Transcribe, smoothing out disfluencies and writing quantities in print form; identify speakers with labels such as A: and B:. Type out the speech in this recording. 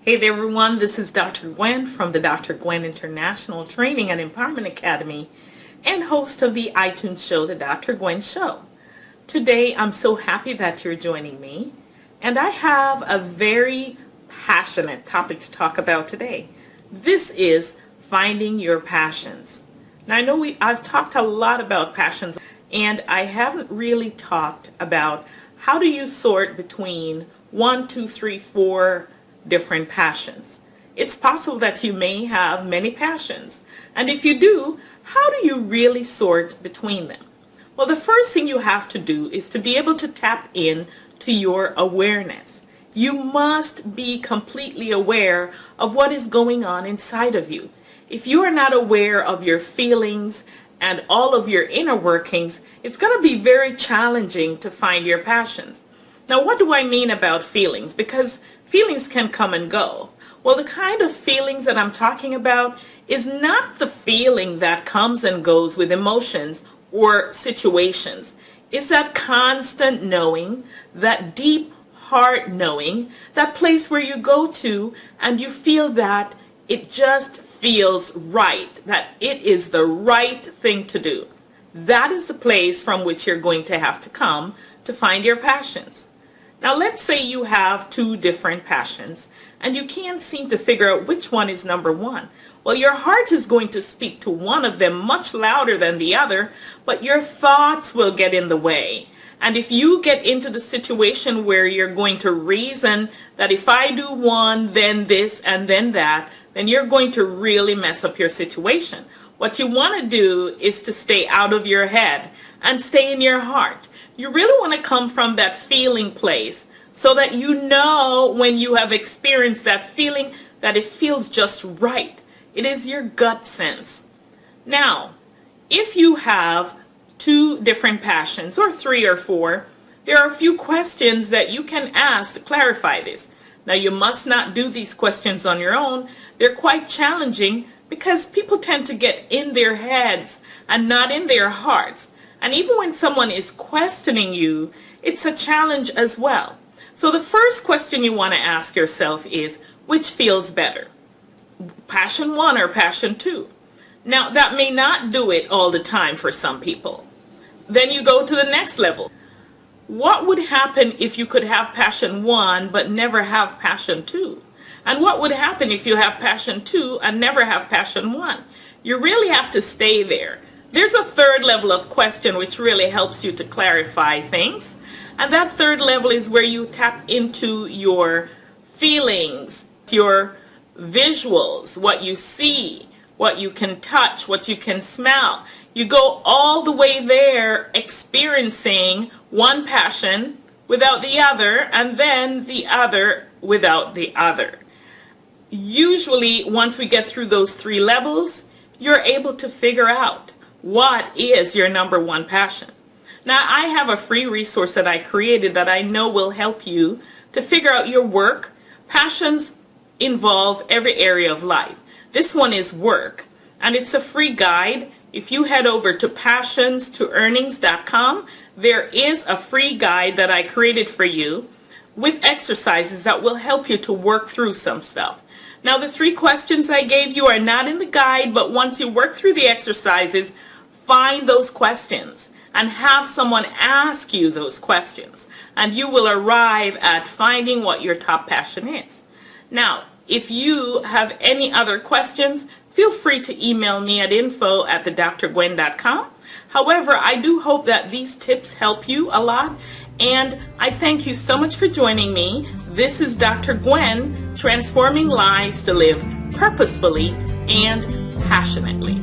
A: Hey there everyone, this is Dr. Gwen from the Dr. Gwen International Training and Empowerment Academy and host of the iTunes show, The Dr. Gwen Show. Today I'm so happy that you're joining me, and I have a very passionate topic to talk about today. This is finding your passions. Now I know I've talked a lot about passions, and I haven't really talked about how do you sort between 1, 2, 3, 4 different passions. It's possible that you may have many passions, and if you do, how do you really sort between them? Well, the first thing you have to do is to be able to tap in to your awareness. You must be completely aware of what is going on inside of you. If you are not aware of your feelings and all of your inner workings, it's going to be very challenging to find your passions. Now, what do I mean about feelings? Because feelings can come and go. Well, the kind of feelings that I'm talking about is not the feeling that comes and goes with emotions or situations. It's that constant knowing, that deep heart knowing, that place where you go to and you feel that it just feels right, that it is the right thing to do. That is the place from which you're going to have to come to find your passions. Now let's say you have 2 different passions and you can't seem to figure out which one is number 1. Well, your heart is going to speak to one of them much louder than the other, but your thoughts will get in the way. And if you get into the situation where you're going to reason that if I do one, then this and then that, then you're going to really mess up your situation. What you want to do is to stay out of your head and stay in your heart. You really want to come from that feeling place so that you know when you have experienced that feeling that it feels just right. It is your gut sense. Now, if you have 2 different passions, or 3 or 4, there are a few questions that you can ask to clarify this. Now, you must not do these questions on your own. They're quite challenging because people tend to get in their heads and not in their hearts. And even when someone is questioning you, it's a challenge as well. So the first question you want to ask yourself is, which feels better? Passion 1 or passion 2? Now, that may not do it all the time for some people. Then you go to the next level. What would happen if you could have passion 1 but never have passion 2? And what would happen if you have passion 2 and never have passion 1? You really have to stay there. There's a third level of question which really helps you to clarify things. And that third level is where you tap into your feelings, your visuals, what you see, what you can touch, what you can smell. You go all the way there experiencing one passion without the other, and then the other without the other. Usually, once we get through those 3 levels, you're able to figure out what is your number 1 passion. Now, I have a free resource that I created that I know will help you to figure out your work. Passions involve every area of life. This one is work, and it's a free guide. If you head over to passionstoearnings.com, there is a free guide that I created for you with exercises that will help you to work through some stuff. Now, the 3 questions I gave you are not in the guide, but once you work through the exercises, find those questions and have someone ask you those questions, and you will arrive at finding what your top passion is. Now, if you have any other questions, feel free to email me at info@thedrgwen.com. However, I do hope that these tips help you a lot, and I thank you so much for joining me. This is Dr. Gwen, transforming lives to live purposefully and passionately.